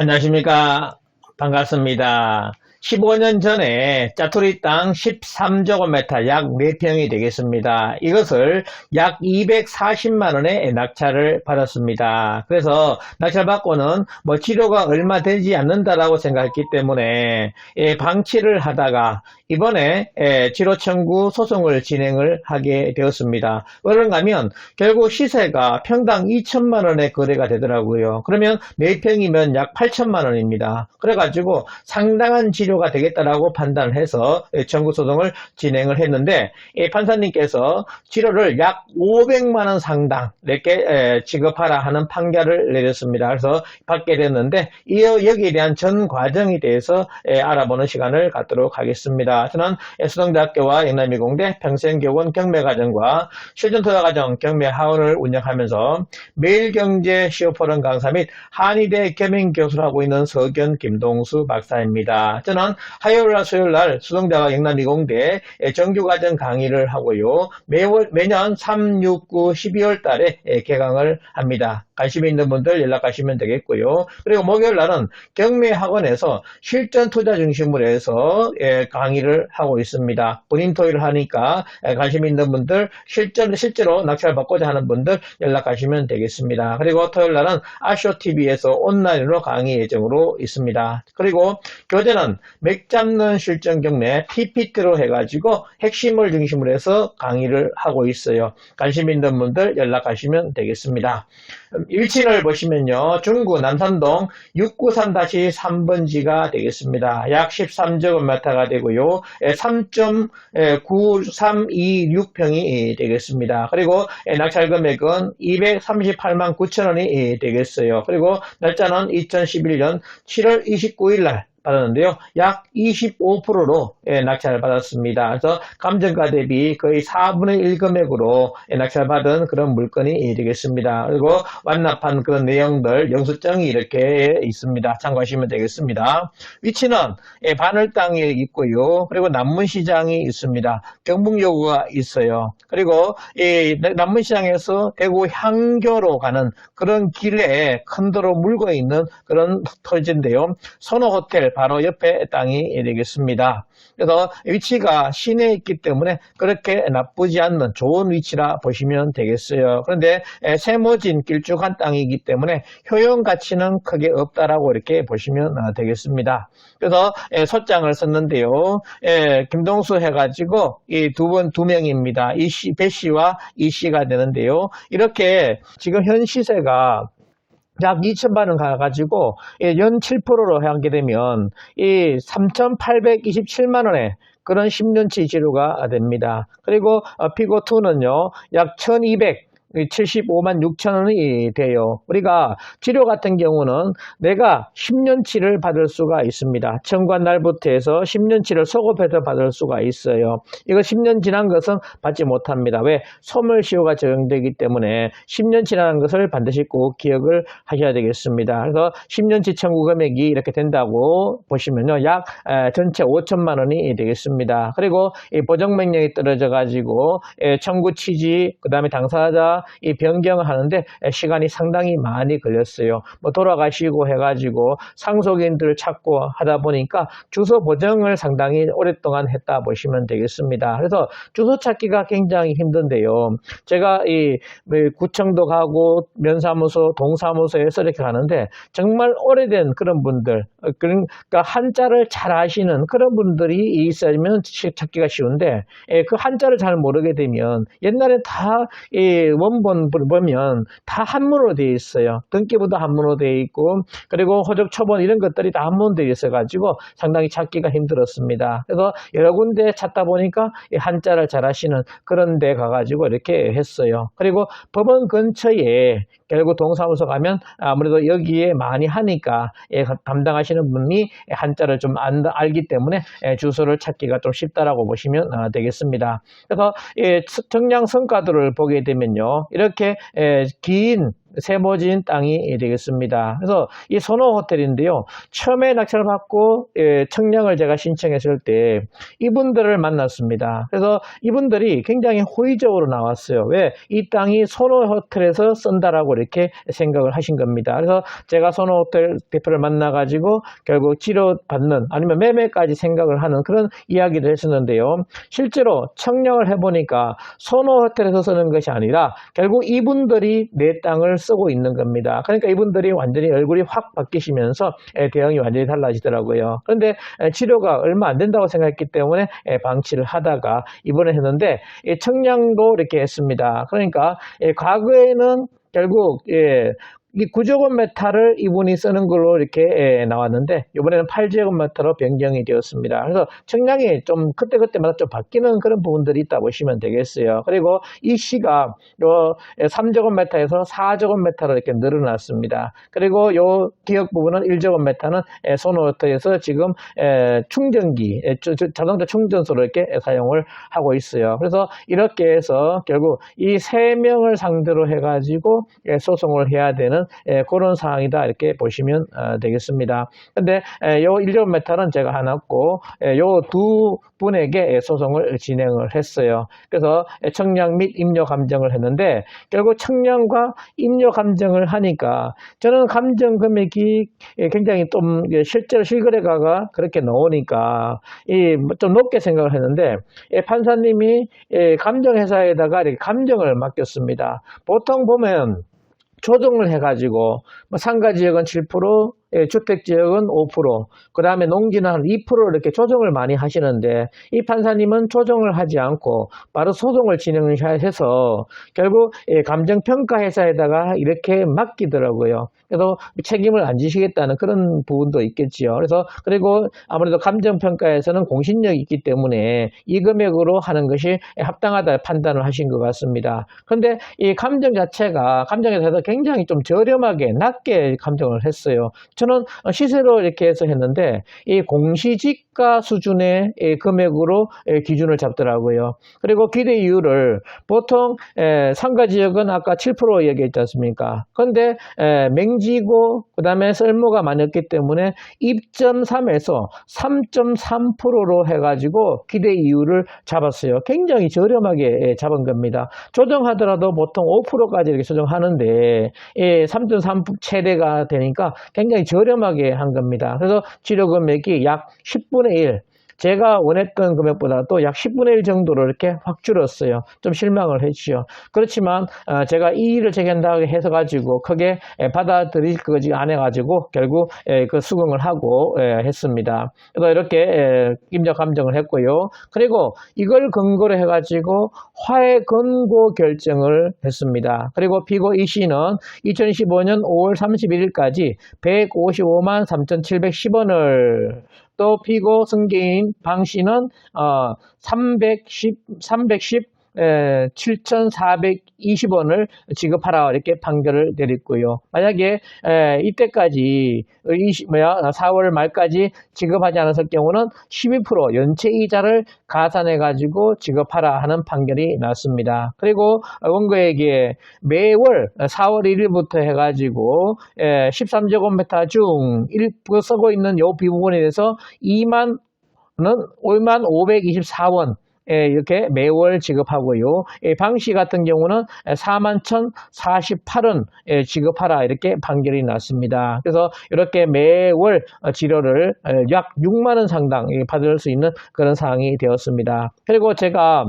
안녕하십니까. 반갑습니다. 15년 전에 짜투리 땅 13제곱미터 약 4평이 되겠습니다. 이것을 약 240만원에 낙찰을 받았습니다. 그래서 낙찰 받고는 치료가 얼마 되지 않는다라고 생각했기 때문에 방치를 하다가 이번에 치료 청구 소송을 진행을 하게 되었습니다. 그런가 하면 결국 시세가 평당 2천만원에 거래가 되더라고요. 그러면 4평이면 약 8천만원입니다. 그래가지고 상당한 치료가 되겠다라고 판단을 해서 청구 소송을 진행을 했는데 판사님께서 치료를 약 500만원 상당 이렇게 지급하라 하는 판결을 내렸습니다. 그래서 받게 됐는데 여기에 대한 전 과정에 대해서 알아보는 시간을 갖도록 하겠습니다. 저는 수동대학교와 영남이공대 평생교원 경매과정과 실전투자과정 경매하원을 운영하면서 매일경제 시어포럼 강사 및 한의대 겸임교수를 하고 있는 서견 김동수 박사입니다. 저는 화요일날 수요일날 수동대와 영남이공대 정규과정 강의를 하고요. 매년 3, 6, 9, 12월 달에 개강을 합니다. 관심 있는 분들 연락하시면 되겠고요. 그리고 목요일날은 경매학원에서 실전투자 중심으로 해서 강의를 하고 있습니다. 본인 토의를 하니까 관심 있는 분들 실제로 낙찰 받고자 하는 분들 연락하시면 되겠습니다. 그리고 토요일날은 아쇼TV에서 온라인으로 강의 예정으로 있습니다. 그리고 교재는 맥 잡는 실전 경매 PPT로 해가지고 핵심을 중심으로 해서 강의를 하고 있어요. 관심 있는 분들 연락하시면 되겠습니다. 위치를 보시면요. 중구 남산동 693-3번지가 되겠습니다. 약 13제곱미터가 되고요. 3.9326평이 되겠습니다. 그리고 낙찰 금액은 238만 9천원이 되겠어요. 그리고 날짜는 2011년 7월 29일 날 받았는데요. 약 25%로 낙찰을 받았습니다. 그래서 감정가 대비 거의 4분의 1 금액으로 낙찰받은 그런 물건이 되겠습니다. 그리고 완납한 그런 내용들, 영수증이 이렇게 있습니다. 참고하시면 되겠습니다. 위치는 바늘 땅에 있고요. 그리고 남문시장이 있습니다. 경북여고가 있어요. 그리고 남문시장에서 대구 향교로 가는 그런 길에 큰 도로 물고 있는 그런 토지인데요. 선호호텔 바로 옆에 땅이 되겠습니다. 그래서 위치가 시내에 있기 때문에 그렇게 나쁘지 않는 좋은 위치라 보시면 되겠어요. 그런데 세모진 길쭉한 땅이기 때문에 효용 가치는 크게 없다라고 이렇게 보시면 되겠습니다. 그래서 소장을 썼는데요. 김동수 해가지고 이 두 명입니다. 배씨와 이씨가 되는데요. 이렇게 지금 현 시세가 약 2천만원 가가지고 연 7%로 하게 되면 이 3,827만원에 그런 10년치 지루가 됩니다. 그리고 피고2는요 약 1,275만 6천원이 돼요. 우리가 치료 같은 경우는 내가 10년치를 받을 수가 있습니다. 청구한 날부터 해서 10년치를 소급해서 받을 수가 있어요. 이거 10년 지난 것은 받지 못합니다. 왜? 소멸시효가 적용되기 때문에 10년치라는 것을 반드시 꼭 기억을 하셔야 되겠습니다. 그래서 10년치 청구 금액이 이렇게 된다고 보시면요. 약 전체 5천만 원이 되겠습니다. 그리고 이 보정명령이 떨어져 가지고 청구 취지, 그 다음에 당사자 이 변경을 하는데 시간이 상당히 많이 걸렸어요. 돌아가시고 해가지고 상속인들을 찾고 하다 보니까 주소 보정을 상당히 오랫동안 했다 보시면 되겠습니다. 그래서 주소 찾기가 굉장히 힘든데요. 제가 이 구청도 가고 면사무소, 동사무소에서 이렇게 가는데 정말 오래된 그런 분들, 그러니까 한자를 잘 아시는 그런 분들이 있으면 찾기가 쉬운데 그 한자를 잘 모르게 되면 옛날에 다 원본 보면 다 한문으로 되어 있어요. 등기부도 한문으로 되어 있고 그리고 호적 초본 이런 것들이 다 한문으로 되어 있어 가지고 상당히 찾기가 힘들었습니다. 그래서 여러 군데 찾다 보니까 한자를 잘 아시는 그런 데 가가지고 이렇게 했어요. 그리고 법원 근처에 결국 동사무소 가면 아무래도 여기에 많이 하니까 담당하시는 분이 한자를 좀 알기 때문에 주소를 찾기가 좀 쉽다라고 보시면 되겠습니다. 그래서 정량 성과들을 보게 되면요. 이렇게 긴 세모진 땅이 되겠습니다. 그래서 이 선호 호텔인데요. 처음에 낙찰을 받고 청량을 제가 신청했을 때 이분들을 만났습니다. 그래서 이분들이 굉장히 호의적으로 나왔어요. 왜? 이 땅이 선호 호텔에서 쓴다라고 이렇게 생각을 하신 겁니다. 그래서 제가 선호 호텔 대표를 만나가지고 결국 치료받는 아니면 매매까지 생각을 하는 그런 이야기를 했었는데요. 실제로 청량을 해보니까 선호 호텔에서 쓰는 것이 아니라 결국 이분들이 내 땅을 쓰고 있는 겁니다. 그러니까 이분들이 완전히 얼굴이 확 바뀌시면서 대응이 완전히 달라지더라고요. 그런데 치료가 얼마 안 된다고 생각했기 때문에 방치를 하다가 이번에 했는데 청량도 이렇게 했습니다. 그러니까 과거에는 결국 이 9제곱미터를 이분이 쓰는 걸로 이렇게 나왔는데 이번에는 8제곱미터로 변경이 되었습니다. 그래서 청량이 좀 그때그때마다 좀 바뀌는 그런 부분들이 있다 보시면 되겠어요. 그리고 이 시가 요 3제곱미터에서 4제곱미터로 이렇게 늘어났습니다. 그리고 요 기역 부분은 1제곱미터는 소노트에서 지금 충전기, 자동차 충전소로 이렇게 사용을 하고 있어요. 그래서 이렇게 해서 결국 이 3명을 상대로 해가지고 소송을 해야 되는 그런 상황이다 이렇게 보시면 되겠습니다. 근데 요 1제곱미터는 제가 해놨고 요 두 분에게 소송을 진행을 했어요. 그래서 청량 및 임료 감정을 했는데 결국 청량과 임료 감정을 하니까 저는 감정 금액이 굉장히 좀 실제로 실거래가가 그렇게 나오니까 좀 높게 생각을 했는데 판사님이 감정회사에다가 이렇게 감정을 맡겼습니다. 보통 보면 조정을 해가지고 상가지역은 7%, 주택지역은 5%, 그 다음에 농지는 한 2% 이렇게 조정을 많이 하시는데 이 판사님은 조정을 하지 않고 바로 소송을 진행해서 결국 감정평가회사에다가 이렇게 맡기더라고요. 그래서 책임을 안 지시겠다는 그런 부분도 있겠지요. 그래서 그리고 아무래도 감정평가에서는 공신력이 있기 때문에 이 금액으로 하는 것이 합당하다 판단을 하신 것 같습니다. 그런데 이 감정 자체가 감정에서 굉장히 좀 저렴하게 낮게 감정을 했어요. 저는 시세로 이렇게 해서 했는데 이 공시지가 수준의 금액으로 기준을 잡더라고요. 그리고 기대 이율을 보통 상가지역은 아까 7% 얘기했지 않습니까? 그런데 맹지고 그 다음에 썰모가 많았기 때문에 2.3에서 3.3%로 해가지고 기대 이율을 잡았어요. 굉장히 저렴하게 잡은 겁니다. 조정하더라도 보통 5%까지 이렇게 조정하는데 3.3 최대가 되니까 굉장히 저렴하게 한 겁니다. 그래서 치료 금액이 약 10분의 1, 제가 원했던 금액보다도 약 10분의 1 정도로 이렇게 확 줄었어요. 좀 실망을 했죠. 그렇지만 제가 이 일을 제기한다고 해서 가지고 크게 받아들일 거지 안 해가지고 결국 그 수긍을 하고 했습니다. 그래서 이렇게 임자 감정을 했고요. 그리고 이걸 근거로 해가지고 화해 권고 결정을 했습니다. 그리고 피고 이 씨는 2015년 5월 31일까지 155만 3,710원을 또 피고 승계인 방 씨는 7,420원을 지급하라 이렇게 판결을 내렸고요. 만약에 이때까지 4월 말까지 지급하지 않았을 경우는 12% 연체 이자를 가산해 가지고 지급하라 하는 판결이 났습니다. 그리고 원고에게 매월 4월 1일부터 해가지고 13제곱미터 중 쓰고 있는 이 부분에 대해서 2만 524원 이렇게 매월 지급하고요. 방씨 같은 경우는 41,048원 지급하라 이렇게 판결이 났습니다. 그래서 이렇게 매월 치료를 약 6만 원 상당 받을 수 있는 그런 상황이 되었습니다. 그리고 제가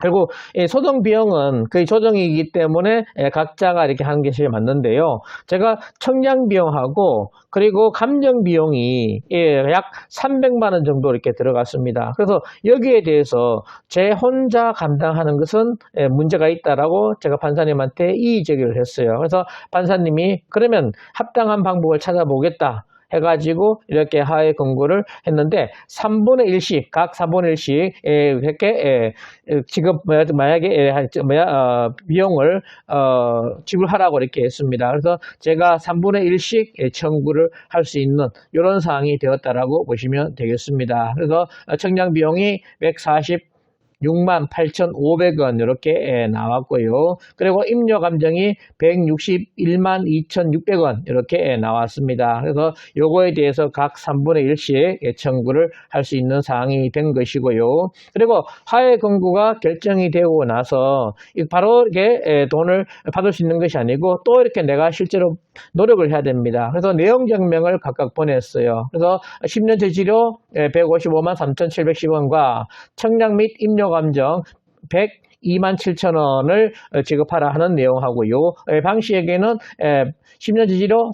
결국 소정 비용은 거의 조정이기 때문에 각자가 이렇게 하는 것이 맞는데요. 제가 청량 비용하고 그리고 감정 비용이 약 300만 원 정도 이렇게 들어갔습니다. 그래서 여기에 대해서 제 혼자 감당하는 것은 문제가 있다라고 제가 판사님한테 이의 제기를 했어요. 그래서 판사님이 그러면 합당한 방법을 찾아보겠다 해가지고 이렇게 하해 권고를 했는데 3분의 1씩 각 3분의 1씩 이렇게 지급 만약에 비용을 지불하라고 이렇게 했습니다. 그래서 제가 3분의 1씩 청구를 할 수 있는 이런 사항이 되었다라고 보시면 되겠습니다. 그래서 청량 비용이 140 68,500원 이렇게 나왔고요. 그리고 임료감정이 161만 2,600원 이렇게 나왔습니다. 그래서 요거에 대해서 각 3분의 1씩 청구를 할 수 있는 사항이 된 것이고요. 그리고 하해 권고가 결정이 되고 나서 바로 이렇게 돈을 받을 수 있는 것이 아니고 또 이렇게 내가 실제로 노력을 해야 됩니다. 그래서 내용 증명을 각각 보냈어요. 그래서 10년째 치료 155만 3,710원과 청약 및 임료감정 102만 7천원을 지급하라 하는 내용하고요. 방시에게는 10년째 치료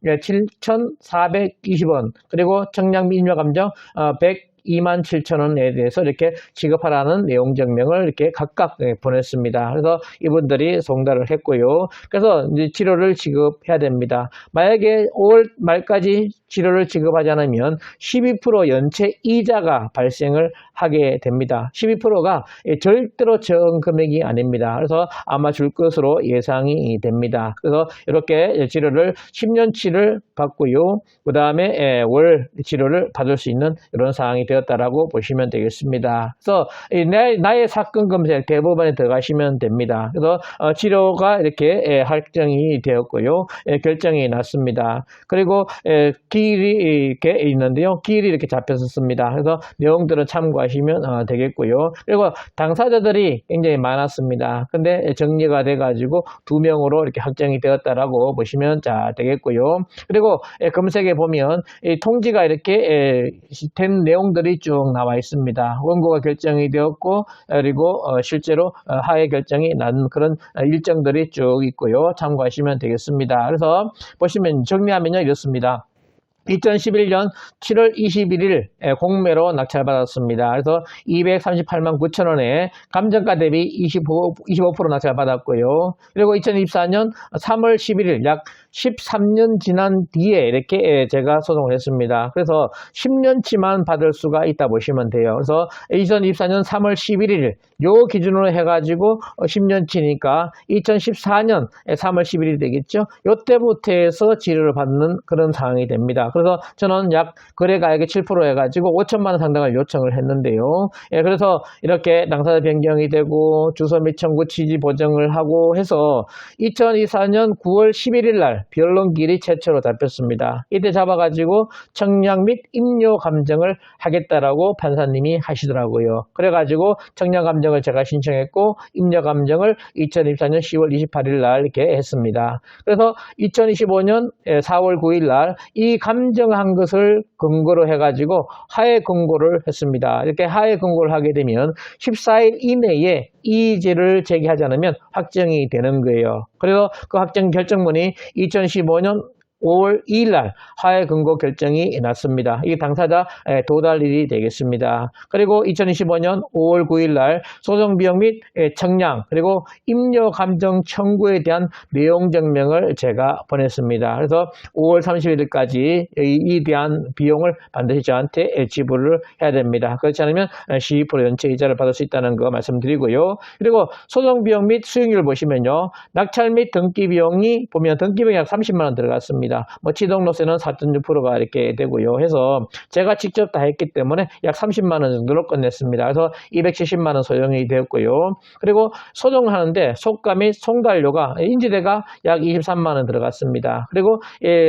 317,420원 그리고 청약 및 임료감정 102만 7천원에 대해서 이렇게 지급하라는 내용 증명을 이렇게 각각 보냈습니다. 그래서 이분들이 송달을 했고요. 그래서 이제 치료를 지급해야 됩니다. 만약에 5월 말까지 치료를 지급하지 않으면 12% 연체 이자가 발생을 하게 됩니다. 12%가 절대로 적은 금액이 아닙니다. 그래서 아마 줄 것으로 예상이 됩니다. 그래서 이렇게 치료를 10년치를 받고요. 그 다음에 월 치료를 받을 수 있는 이런 상황이 되었다라고 보시면 되겠습니다. 그래서 나의 사건 검색 대법원에 들어가시면 됩니다. 그래서 치료가 이렇게 확정이 되었고요. 결정이 났습니다. 그리고 기일이 이렇게 있는데요. 기일이 이렇게 잡혔었습니다. 그래서 내용들은 참고하시면 되겠고요. 그리고 당사자들이 굉장히 많았습니다. 근데 정리가 돼가지고 2명으로 이렇게 확정이 되었다라고 보시면 되겠고요. 그리고 검색에 보면 통지가 이렇게 된 내용들이 쭉 나와 있습니다. 원고가 결정이 되었고 그리고 실제로 하해 결정이 난 그런 일정들이 쭉 있고요. 참고하시면 되겠습니다. 그래서 보시면 정리하면요 이렇습니다. 2011년 7월 21일 공매로 낙찰받았습니다. 그래서 238만 9천원에 감정가 대비 25% 낙찰받았고요. 그리고 2024년 3월 11일 약 13년 지난 뒤에 이렇게 제가 소송을 했습니다. 그래서 10년치만 받을 수가 있다 보시면 돼요. 그래서 2024년 3월 11일 요 기준으로 해가지고 10년치니까 2014년 3월 11일이 되겠죠. 요때부터 해서 치료를 받는 그런 상황이 됩니다. 그래서 저는 약 거래가액의 7% 해가지고 5천만 원 상당을 요청을 했는데요. 그래서 이렇게 당사자 변경이 되고 주소 및 청구 취지 보정을 하고 해서 2024년 9월 11일 날 변론기일이 최초로 잡혔습니다. 이때 잡아가지고 청약 및 임료 감정을 하겠다라고 판사님이 하시더라고요. 그래가지고 청약 감정을 제가 신청했고 임료 감정을 2024년 10월 28일 날 이렇게 했습니다. 그래서 2025년 4월 9일 날 이 감정한 것을 근거로 해가지고 하해 권고를 했습니다. 이렇게 하해 권고를 하게 되면 14일 이내에 이의제를 제기하지 않으면 확정이 되는 거예요. 그래서 그 확정 결정문이 2015년 5월 2일 날 하해 권고 결정이 났습니다. 이게 당사자 도달일이 되겠습니다. 그리고 2025년 5월 9일 날 소송 비용 및 청량 그리고 임료 감정 청구에 대한 내용 증명을 제가 보냈습니다. 그래서 5월 31일까지 이 대한 비용을 반드시 저한테 지불을 해야 됩니다. 그렇지 않으면 12% 연체 이자를 받을 수 있다는 거 말씀드리고요. 그리고 소송 비용 및 수익률 보시면요. 낙찰 및 등기 비용이 보면 등기 비용이 약 30만 원 들어갔습니다. 뭐 취득로세는 4.6%가 이렇게 되고요. 해서 제가 직접 다 했기 때문에 약 30만 원 정도로 끝냈습니다. 그래서 270만 원 소용이 되었고요. 그리고 소송하는데 속가 및 송달료가 인지대가 약 23만 원 들어갔습니다. 그리고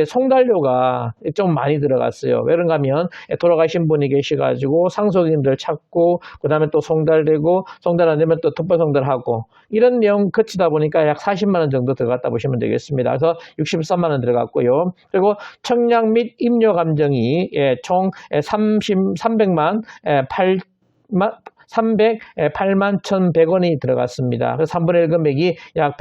송달료가 좀 많이 들어갔어요. 왜 그런가 하면 돌아가신 분이 계셔가지고 상속인들 찾고 그 다음에 또 송달되고 송달 안 되면 또 특별 송달하고 이런 내용 거치다 보니까 약 40만 원 정도 들어갔다 보시면 되겠습니다. 그래서 63만 원 들어갔고요. 그리고 청약 및 임료 감정이 총 308만 1,100원이 들어갔습니다. 그래서 3분의 1 금액이 약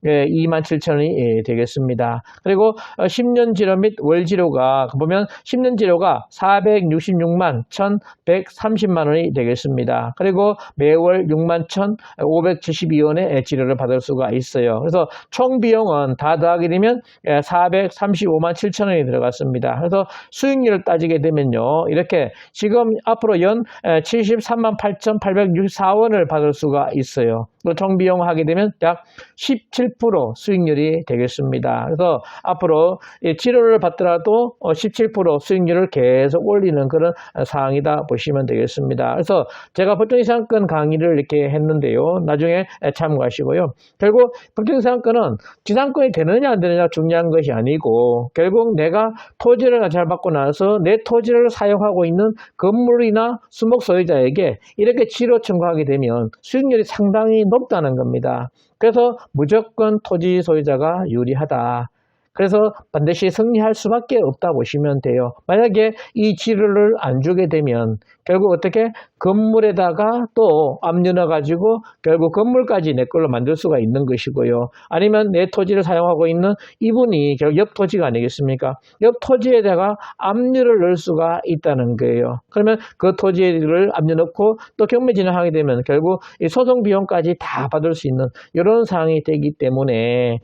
2만 7천원이 되겠습니다. 그리고 10년 치료 및 월 치료가 보면 10년 치료가 466만 1,130만 원이 되겠습니다. 그리고 매월 6만 1,572원의 치료를 받을 수가 있어요. 그래서 총 비용은 다 더하게 되면 435만 7천 원이 들어갔습니다. 그래서 수익률을 따지게 되면요. 이렇게 지금 앞으로 연 73만 8,864원을 받을 수가 있어요. 총 비용 하게 되면 약 17% 17% 수익률이 되겠습니다. 그래서 앞으로 치료를 받더라도 17% 수익률을 계속 올리는 그런 사항이다 보시면 되겠습니다. 그래서 제가 법정이상권 강의를 이렇게 했는데요. 나중에 참고하시고요. 결국 법정이상권은 지상권이 되느냐 안 되느냐 중요한 것이 아니고 결국 내가 토지를 낙찰받고 나서 내 토지를 사용하고 있는 건물이나 수목 소유자에게 이렇게 치료 청구하게 되면 수익률이 상당히 높다는 겁니다. 그래서 무조건 토지 소유자가 유리하다. 그래서 반드시 승리할 수밖에 없다 보시면 돼요. 만약에 이 치료를 안 주게 되면 결국 어떻게 건물에다가 또 압류해 가지고 결국 건물까지 내 걸로 만들 수가 있는 것이고요. 아니면 내 토지를 사용하고 있는 이분이 결국 옆 토지가 아니겠습니까? 옆 토지에다가 압류를 넣을 수가 있다는 거예요. 그러면 그 토지를 압류 넣고 또 경매 진행하게 되면 결국 이 소송 비용까지 다 받을 수 있는 이런 상황이 되기 때문에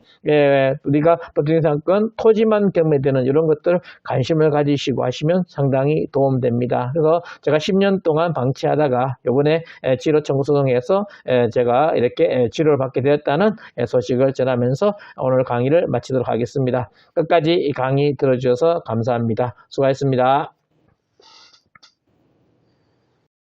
우리가 법정이상권 토지만 경매되는 이런 것들 관심을 가지시고 하시면 상당히 도움됩니다. 그래서 제가 10년 동안 방치하다가 이번에 치료 청구 소송에서 제가 이렇게 치료를 받게 되었다는 소식을 전하면서 오늘 강의를 마치도록 하겠습니다. 끝까지 이 강의 들어주셔서 감사합니다. 수고하셨습니다.